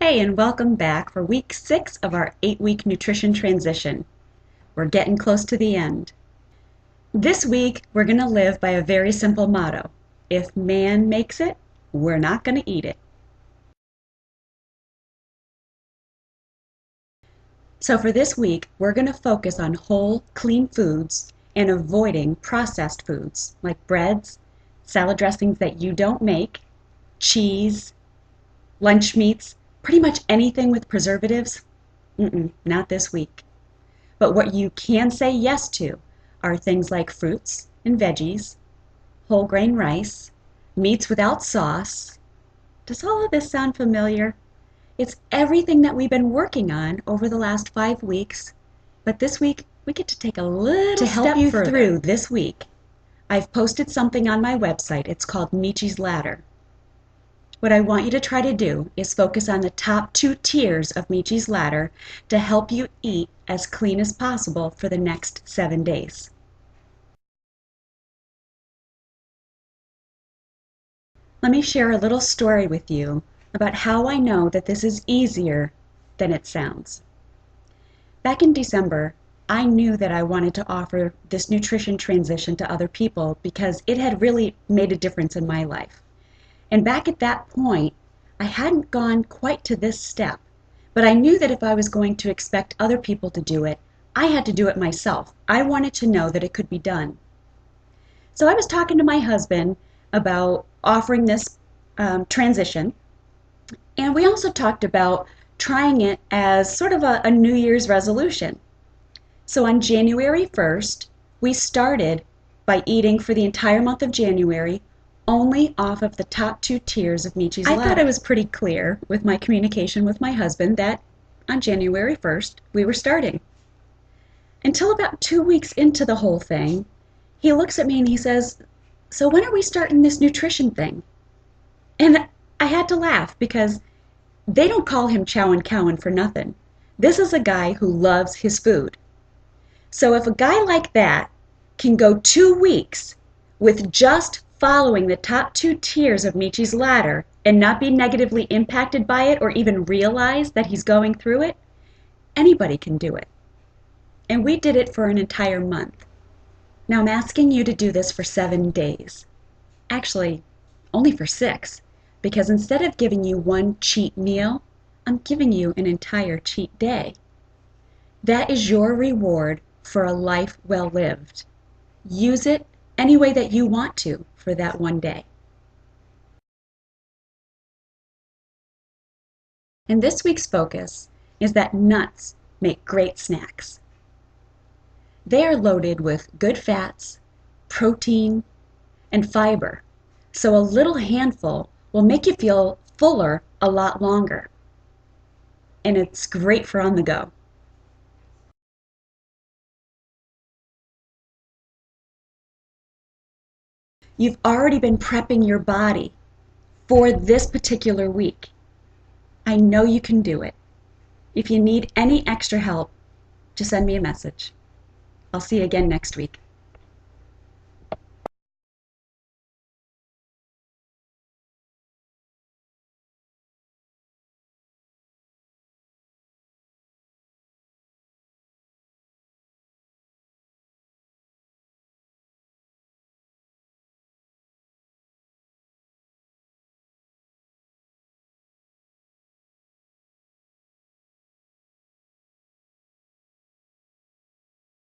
Hey, and welcome back for week 6 of our 8-week nutrition transition. We're getting close to the end. This week, we're going to live by a very simple motto. If man makes it, we're not going to eat it. So for this week, we're going to focus on whole, clean foods and avoiding processed foods like breads, salad dressings that you don't make, cheese, lunch meats, pretty much anything with preservatives. Not this week. But what you can say yes to are things like fruits and veggies, whole grain rice, meats without sauce. Does all of this sound familiar? It's everything that we've been working on over the last 5 weeks, but this week we get to take a little To help step you further. through This week, I've posted something on my website. It's called Michi's Ladder. What I want you to try to do is focus on the top 2 tiers of Michi's Ladder to help you eat as clean as possible for the next 7 days. Let me share a little story with you about how I know that this is easier than it sounds. Back in December, I knew that I wanted to offer this nutrition transition to other people because it had really made a difference in my life. And back at that point, I hadn't gone quite to this step, but I knew that if I was going to expect other people to do it, I had to do it myself. I wanted to know that it could be done. So I was talking to my husband about offering this transition, and we also talked about trying it as sort of a New Year's resolution. So on January 1st, we started by eating for the entire month of January only off of the top 2 tiers of Michi's Ladder. I thought I was pretty clear with my communication with my husband that on January 1st we were starting. Until about 2 weeks into the whole thing, he looks at me and he says, "So when are we starting this nutrition thing?" And I had to laugh because they don't call him Chowin' Cowan for nothing. This is a guy who loves his food. So if a guy like that can go 2 weeks with just following the top 2 tiers of Michi's Ladder and not be negatively impacted by it or even realize that he's going through it, anybody can do it. And we did it for an entire month. Now I'm asking you to do this for 7 days. Actually, only for 6, because instead of giving you one cheat meal, I'm giving you an entire cheat day. That is your reward for a life well lived. Use it any way that you want to for that one day. And this week's focus is that nuts make great snacks. They are loaded with good fats, protein, and fiber, so a little handful will make you feel fuller a lot longer. And it's great for on the go. You've already been prepping your body for this particular week. I know you can do it. If you need any extra help, just send me a message. I'll see you again next week.